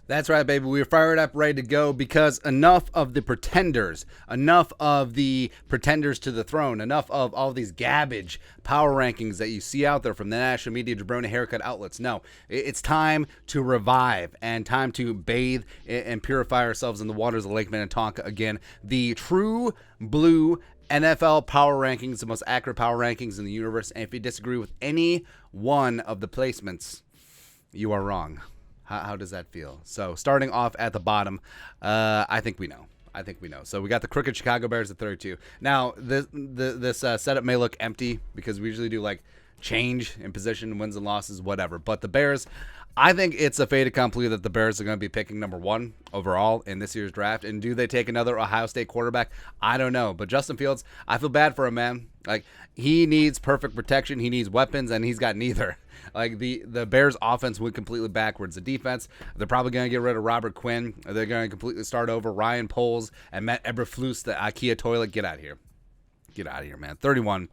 That's right, baby. We're fired up, ready to go because enough of the pretenders, enough of the pretenders to the throne, enough of all these garbage power rankings that you see out there from the national media, jabroni haircut outlets. No, it's time to revive and time to bathe and purify ourselves in the waters of Lake Minnetonka again. The true blue NFL power rankings, the most accurate power rankings in the universe. And if you disagree with any one of the placements, you are wrong. How does that feel? So starting off at the bottom, I think we know. So we got the crooked Chicago Bears at 32. Now this setup may look empty because we usually do like change in position, wins and losses, whatever. But the Bears, I think it's a fait accompli that the Bears are going to be picking number 1 overall in this year's draft. And do they take another Ohio State quarterback? I don't know. But Justin Fields, I feel bad for him, man. Like, he needs perfect protection. He needs weapons, and he's got neither. Like, the Bears' offense went completely backwards. The defense, they're probably going to get rid of Robert Quinn. They're going to completely start over. Ryan Poles and Matt Eberflus, the IKEA toilet. Get out of here. Get out of here, man. 31.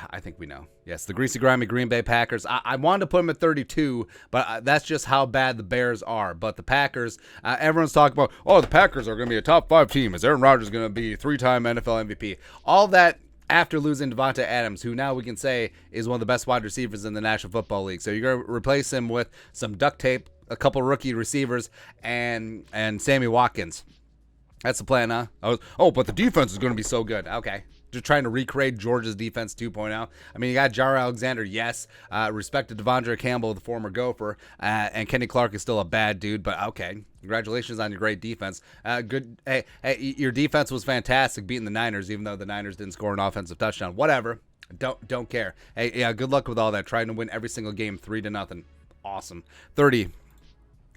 I think we know. Yes, the greasy, grimy Green Bay Packers. I wanted to put them at 32, but that's just how bad the Bears are. But the Packers, everyone's talking about, the Packers are going to be a top 5 team. Is Aaron Rodgers going to be 3-time NFL MVP? All that after losing Devonta Adams, who now we can say is one of the best wide receivers in the National Football League. So you're going to replace him with some duct tape, a couple rookie receivers, and Sammy Watkins. That's the plan, huh? But the defense is going to be so good. Okay. Just trying to recreate Georgia's defense 2.0. I mean, you got Jair Alexander, yes. Respect to Devondre Campbell, the former Gopher. And Kenny Clark is still a bad dude, but okay. Congratulations on your great defense. Good. Hey, your defense was fantastic beating the Niners, even though the Niners didn't score an offensive touchdown. Whatever. Don't care. Hey, yeah, good luck with all that. Trying to win every single game 3-0. Awesome. 30.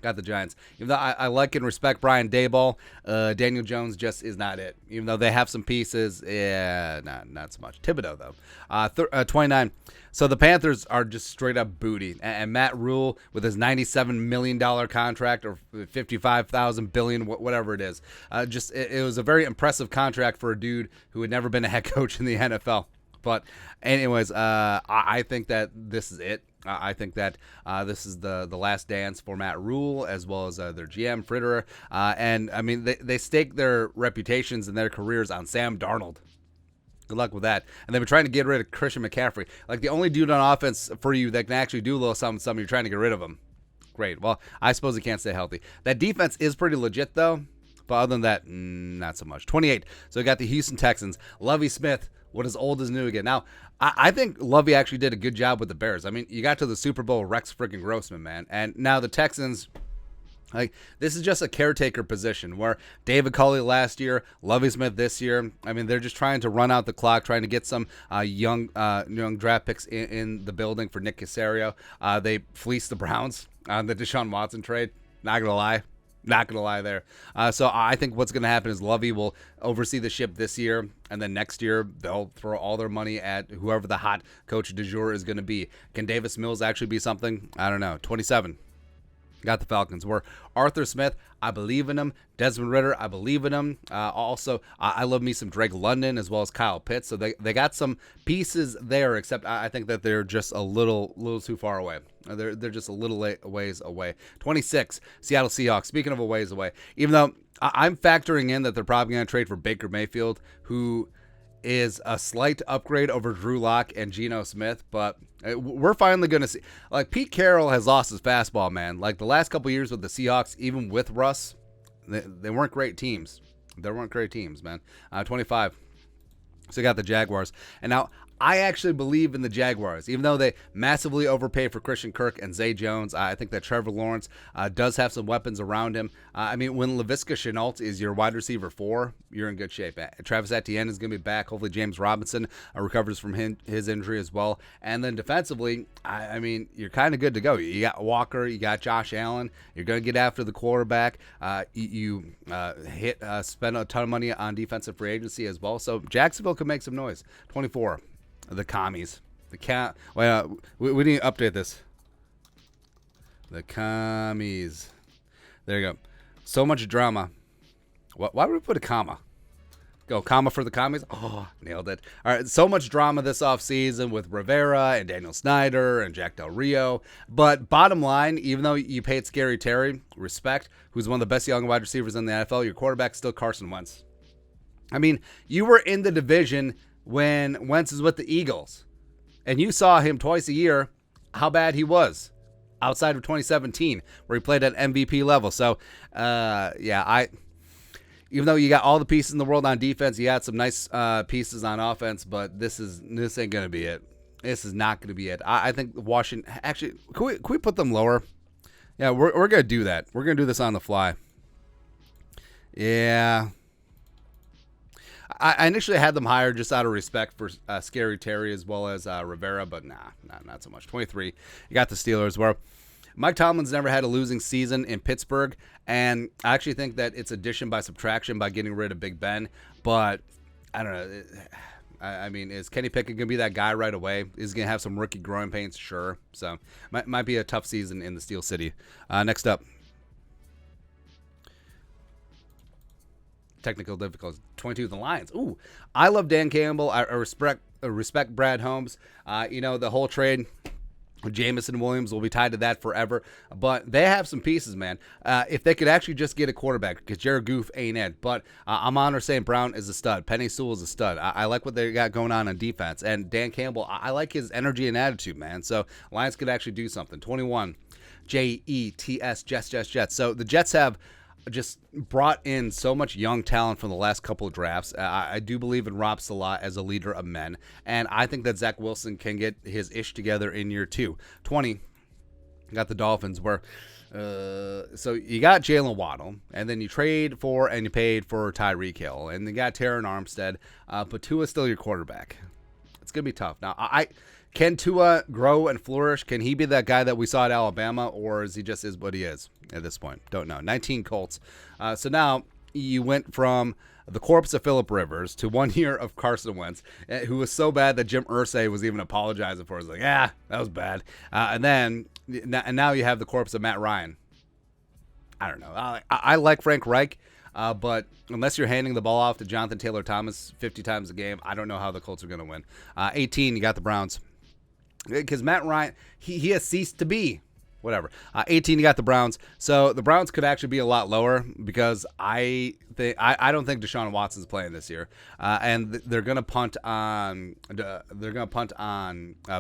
Got the Giants. Even though I like and respect Brian Daboll, Daniel Jones just is not it. Even though they have some pieces, not so much. Thibodeau, though. 29. So the Panthers are just straight up booty. And Matt Rule with his $97 million contract or $55,000 billion, whatever it is. It was a very impressive contract for a dude who had never been a head coach in the NFL. But anyways, I think that this is it. I think that this is the last dance for Matt Rule as well as their GM, Fritterer. And, I mean, they stake their reputations and their careers on Sam Darnold. Good luck with that. And they've been trying to get rid of Christian McCaffrey. Like, the only dude on offense for you that can actually do a little something, you're trying to get rid of him. Great. Well, I suppose he can't stay healthy. That defense is pretty legit, though. But other than that, not so much. 28. So we got the Houston Texans. Lovie Smith. What is old is new again. Now, I think Lovey actually did a good job with the Bears. I mean, you got to the Super Bowl, Rex freaking Grossman, man. And now the Texans, like, this is just a caretaker position where David Culley last year, Lovie Smith this year. I mean, they're just trying to run out the clock, trying to get some young draft picks in the building for Nick Caserio. They fleeced the Browns on the Deshaun Watson trade. Not going to lie. Not going to lie there. So I think what's going to happen is Lovey will oversee the ship this year, and then next year they'll throw all their money at whoever the hot coach du jour is going to be. Can Davis Mills actually be something? I don't know. 27. Got the Falcons. Where Arthur Smith, I believe in him. Desmond Ridder, I believe in him. Also, I love me some Drake London as well as Kyle Pitts. So they got some pieces there, except I think that they're just a little too far away. They're just a little ways away. 26, Seattle Seahawks. Speaking of a ways away, even though I'm factoring in that they're probably going to trade for Baker Mayfield, who is a slight upgrade over Drew Lock and Geno Smith, but we're finally going to see. Like, Pete Carroll has lost his fastball, man. Like, the last couple years with the Seahawks, even with Russ, they weren't great teams. They weren't great teams, man. 25. So you got the Jaguars. And now, I actually believe in the Jaguars, even though they massively overpay for Christian Kirk and Zay Jones. I think that Trevor Lawrence does have some weapons around him. I mean, when Laviska Shenault is your wide receiver 4, you're in good shape. Travis Etienne is going to be back. Hopefully James Robinson recovers from his injury as well. And then defensively, I mean, you're kind of good to go. You got Walker, you got Josh Allen. You're going to get after the quarterback. You spend a ton of money on defensive free agency as well. So Jacksonville could make some noise. 24. The commies. We need to update this. The commies. There you go. So much drama. Why would we put a comma? Go, comma for the commies. Oh, nailed it. All right, so much drama this offseason with Rivera and Daniel Snyder and Jack Del Rio. But bottom line, even though you paid Scary Terry, respect, who's one of the best young wide receivers in the NFL, your quarterback's still Carson Wentz. I mean, you were in the division when Wentz is with the Eagles, and you saw him twice a year, how bad he was outside of 2017, where he played at MVP level. So, even though you got all the pieces in the world on defense, you had some nice pieces on offense, but this ain't going to be it. This is not going to be it. I think Washington, actually, can we put them lower? Yeah, we're going to do that. We're going to do this on the fly. Yeah. I initially had them higher just out of respect for Scary Terry as well as Rivera, but not so much. 23. You got the Steelers, where Mike Tomlin's never had a losing season in Pittsburgh, and I actually think that it's addition by subtraction by getting rid of Big Ben. But I don't know. I mean, is Kenny Pickett going to be that guy right away? Is he going to have some rookie growing pains? Sure. So might be a tough season in the Steel City. Next up. Technical difficulties. 22, the Lions. Ooh, I love Dan Campbell. I respect Brad Holmes. The whole trade with Jamison Williams will be tied to that forever. But they have some pieces, man. If they could actually just get a quarterback, because Jared Goff ain't it. But Amon-Ra St. Brown is a stud. Penny Sewell is a stud. I like what they got going on defense. And Dan Campbell, I like his energy and attitude, man. So Lions could actually do something. 21, Jets, Jets. So the Jets have just brought in so much young talent from the last couple of drafts. I do believe in Rob Salah as a leader of men, and I think that Zach Wilson can get his ish together in year 2. 20, you got the Dolphins, where so you got Jalen Waddle, and then you trade for and you paid for Tyreek Hill, and you got Terron Armstead, but Tua's still your quarterback. It's going to be tough. Now, can Tua grow and flourish? Can he be that guy that we saw at Alabama, or is he just is what he is at this point? Don't know. 19 Colts. So now you went from the corpse of Phillip Rivers to 1 year of Carson Wentz, who was so bad that Jim Irsay was even apologizing for it. He was like, yeah, that was bad. And now you have the corpse of Matt Ryan. I don't know. I like Frank Reich, but unless you're handing the ball off to Jonathan Taylor Thomas 50 times a game, I don't know how the Colts are going to win. 18, you got the Browns. Because Matt Ryan, he has ceased to be. Whatever. 18, you got the Browns. So the Browns could actually be a lot lower because I don't think Deshaun Watson's playing this year, and they're gonna punt on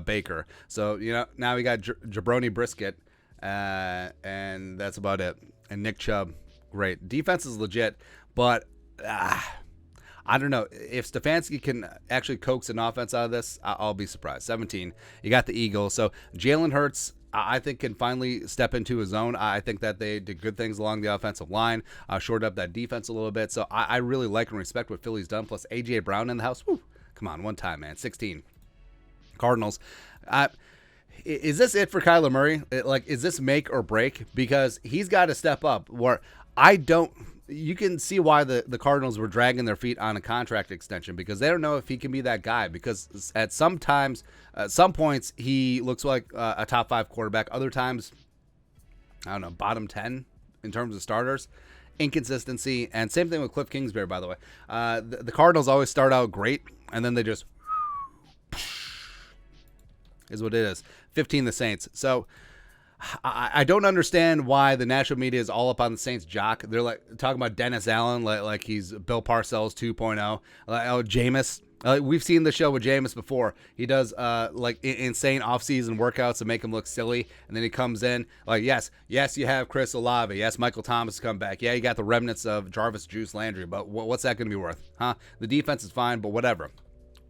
Baker. So now we got Jabroni Brisket, and that's about it. And Nick Chubb, great. Defense is legit, but I don't know. If Stefanski can actually coax an offense out of this, I'll be surprised. 17, you got the Eagles. So Jalen Hurts, I think, can finally step into his own. I think that they did good things along the offensive line, shored up that defense a little bit. So I really like and respect what Philly's done. Plus A.J. Brown in the house. Woo, come on, one time, man. 16, Cardinals. Is this it for Kyler Murray? Is this make or break? Because he's got to step up. Where you can see why the Cardinals were dragging their feet on a contract extension, because they don't know if he can be that guy, because at some points he looks like a top 5 quarterback. Other times, I don't know, bottom 10 in terms of starters. Inconsistency. And same thing with Cliff Kingsbury, by the way. The Cardinals always start out great, and then they just is what it is. 15, the Saints. So I don't understand why the national media is all up on the Saints jock. They're talking about Dennis Allen like he's Bill Parcells 2.0. Jameis. We've seen the show with Jameis before. He does insane off-season workouts to make him look silly, and then he comes in yes, you have Chris Olave. Yes, Michael Thomas come back. Yeah, you got the remnants of Jarvis Juice Landry, but what's that going to be worth? Huh? The defense is fine, but whatever.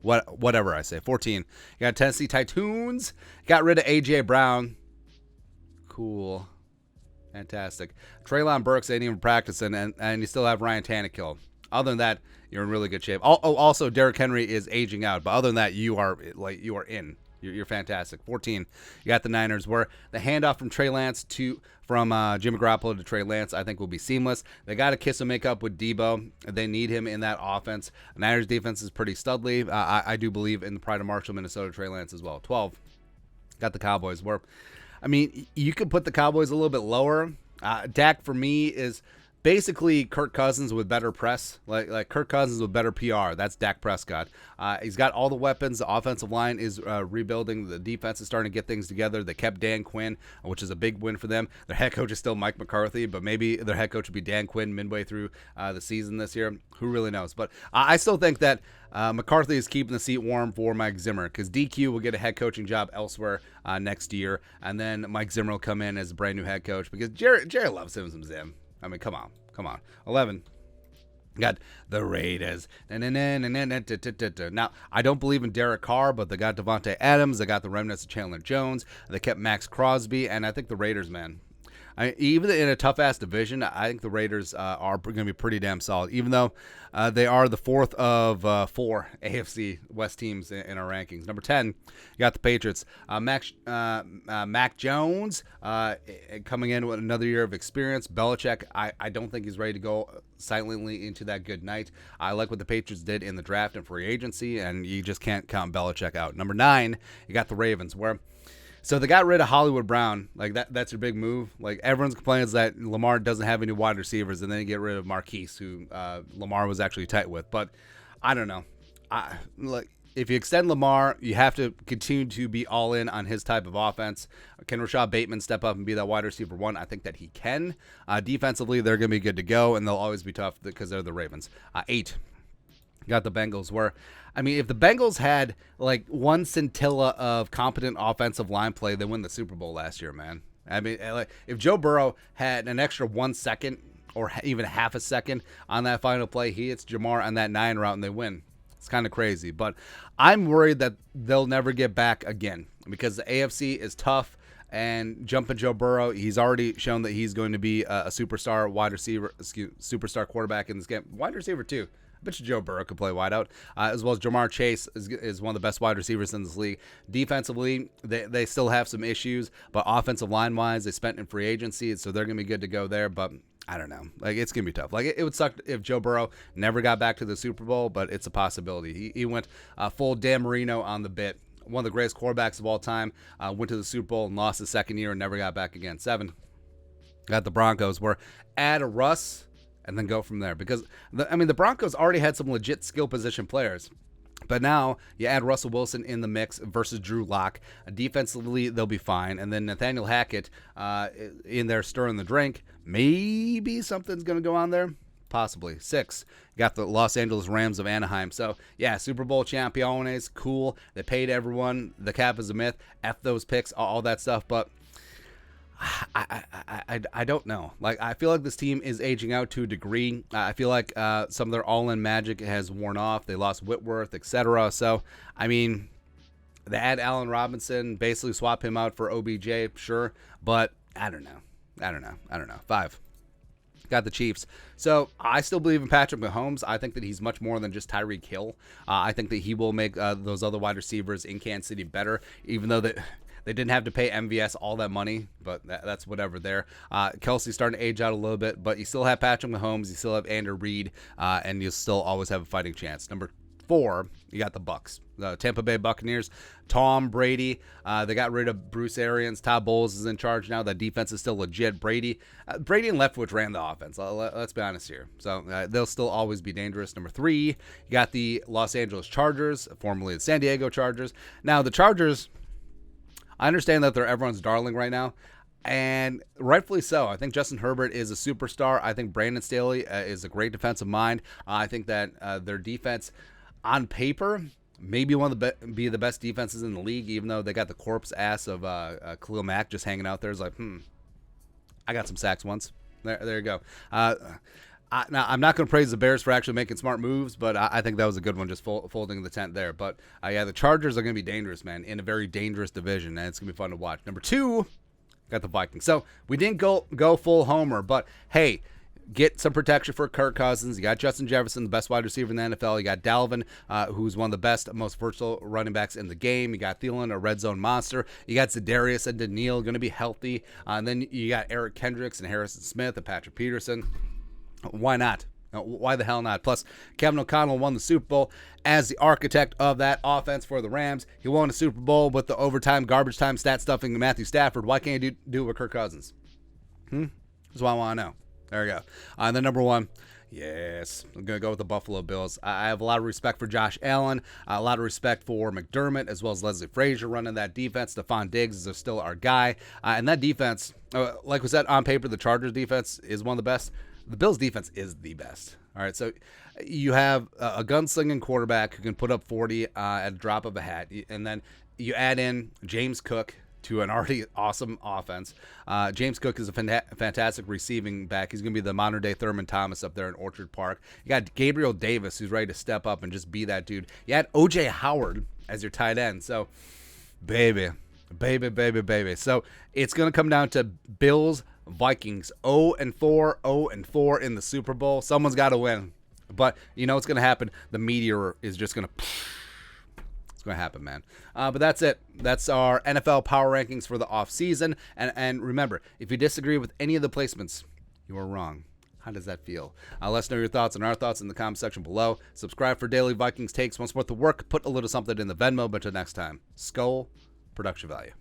Whatever I say. 14, you got Tennessee Titans. Got rid of A.J. Brown. Cool. Fantastic. Treylon Burks ain't even practicing, and you still have Ryan Tannehill. Other than that, you're in really good shape. Also, Derrick Henry is aging out, but other than that, you are in. You're fantastic. 14, you got the Niners, where the handoff from Jimmy Garoppolo to Trey Lance, I think, will be seamless. They got to kiss and make up with Debo. They need him in that offense. The Niners defense is pretty studly. I do believe in the pride of Marshall, Minnesota, Trey Lance as well. 12, got the Cowboys, where, I mean, you could put the Cowboys a little bit lower. Dak, for me, is basically Kirk Cousins with better press, like Kirk Cousins with better PR. That's Dak Prescott. He's got all the weapons. The offensive line is rebuilding. The defense is starting to get things together. They kept Dan Quinn, which is a big win for them. Their head coach is still Mike McCarthy, but maybe their head coach would be Dan Quinn midway through the season this year. Who really knows? But I still think that McCarthy is keeping the seat warm for Mike Zimmer, because DQ will get a head coaching job elsewhere next year, and then Mike Zimmer will come in as a brand new head coach, because Jerry loves him some Zim. I mean, come on. 11. Got the Raiders. Now, I don't believe in Derek Carr, but they got Devontae Adams. They got the remnants of Chandler Jones. They kept Max Crosby, and I think the Raiders, man, even in a tough-ass division, I think the Raiders are going to be pretty damn solid, even though they are the fourth of 4 AFC West teams in our rankings. Number 10, you got the Patriots. Mac Jones coming in with another year of experience. Belichick, I don't think he's ready to go silently into that good night. I like what the Patriots did in the draft and free agency, and you just can't count Belichick out. Number 9, you got the Ravens, so they got rid of Hollywood Brown. Like that's your big move. Like everyone's complains that Lamar doesn't have any wide receivers, and then you get rid of Marquise, who Lamar was actually tight with. But I don't know. If you extend Lamar, you have to continue to be all in on his type of offense. Can Rashad Bateman step up and be that wide receiver 1? I think that he can. Defensively, they're going to be good to go, and they'll always be tough because they're the Ravens. 8. Got the Bengals, if the Bengals had like one scintilla of competent offensive line play, they win the Super Bowl last year, man. I mean, if Joe Burrow had an extra 1 second or even half a second on that final play, he hits Jamar on that 9 route and they win. It's kind of crazy, but I'm worried that they'll never get back again because the AFC is tough. And jumping Joe Burrow, he's already shown that he's going to be a superstar wide receiver, superstar quarterback in this game. Wide receiver too. I bet you Joe Burrow could play wideout, as well as Jamar Chase is one of the best wide receivers in this league. Defensively, they still have some issues, but offensive line-wise, they spent in free agency, so they're going to be good to go there, but I don't know. Like, it's going to be tough. Like, it would suck if Joe Burrow never got back to the Super Bowl, but it's a possibility. He went full Dan Marino on the bit. One of the greatest quarterbacks of all time, went to the Super Bowl and lost his second year and never got back again. 7. Got the Broncos, where add Russ and then go from there. Because, the Broncos already had some legit skill position players. But now you add Russell Wilson in the mix versus Drew Lock. Defensively, they'll be fine. And then Nathaniel Hackett in there stirring the drink. Maybe something's going to go on there. Possibly. 6. Got the Los Angeles Rams of Anaheim. So, yeah, Super Bowl champions. Cool. They paid everyone. The cap is a myth. F those picks, all that stuff. But I don't know. Like, I feel like this team is aging out to a degree. I feel like some of their all-in magic has worn off. They lost Whitworth, etc. So, they add Allen Robinson, basically swap him out for OBJ, sure. But I don't know. 5. Got the Chiefs. So I still believe in Patrick Mahomes. I think that he's much more than just Tyreek Hill. I think that he will make those other wide receivers in Kansas City better, even though they didn't have to pay MVS all that money, but that's whatever there. Kelsey's starting to age out a little bit, but you still have Patrick Mahomes, you still have Andrew Reid, and you still always have a fighting chance. Number 4, you got the Bucks. The Tampa Bay Buccaneers, Tom Brady. They got rid of Bruce Arians. Todd Bowles is in charge now. That defense is still legit. Brady and Leftwich ran the offense. Let's be honest here. So they'll still always be dangerous. Number 3, you got the Los Angeles Chargers, formerly the San Diego Chargers. Now, the Chargers, I understand that they're everyone's darling right now, and rightfully so. I think Justin Herbert is a superstar. I think Brandon Staley is a great defensive mind. I think that their defense, on paper, maybe one of the best defenses in the league, even though they got the corpse ass of Khalil Mack just hanging out there. It's like, I got some sacks once. There you go. Now, I'm not going to praise the Bears for actually making smart moves, but I think that was a good one, just folding the tent there. But, the Chargers are going to be dangerous, man, in a very dangerous division, and it's going to be fun to watch. Number 2, got the Vikings. So, we didn't go full homer, but, hey, get some protection for Kirk Cousins. You got Justin Jefferson, the best wide receiver in the NFL. You got Dalvin, who's one of the best, most versatile running backs in the game. You got Thielen, a red zone monster. You got Za'Darius and Daniil going to be healthy. And then you got Eric Kendricks and Harrison Smith and Patrick Peterson. Why not? Why the hell not? Plus, Kevin O'Connell won the Super Bowl as the architect of that offense for the Rams. He won a Super Bowl with the overtime, garbage time, stat stuffing Matthew Stafford. Why can't you do it with Kirk Cousins? That's what I want to know. There we go. On the number 1. Yes, I'm going to go with the Buffalo Bills. I have a lot of respect for Josh Allen, a lot of respect for McDermott, as well as Leslie Frazier running that defense. Stephon Diggs is still our guy. And that defense, like we said, on paper, the Chargers defense is one of the best. The Bills defense is the best. All right, so you have a gunslinging quarterback who can put up 40 at a drop of a hat. And then you add in James Cook to an already awesome offense. James Cook is a fantastic receiving back. He's going to be the modern-day Thurman Thomas up there in Orchard Park. You got Gabriel Davis, who's ready to step up and just be that dude. You had O.J. Howard as your tight end. So, baby. So, it's going to come down to Bills, Vikings, 0-4, 0-4 in the Super Bowl. Someone's got to win. But you know what's going to happen? The meteor is just going to... It's going to happen, man. But that's it. That's our NFL power rankings for the offseason. And remember, if you disagree with any of the placements, you are wrong. How does that feel? Let us know your thoughts and our thoughts in the comment section below. Subscribe for daily Vikings takes. Once worth the work, put a little something in the Venmo. But until next time, Skull Production Value.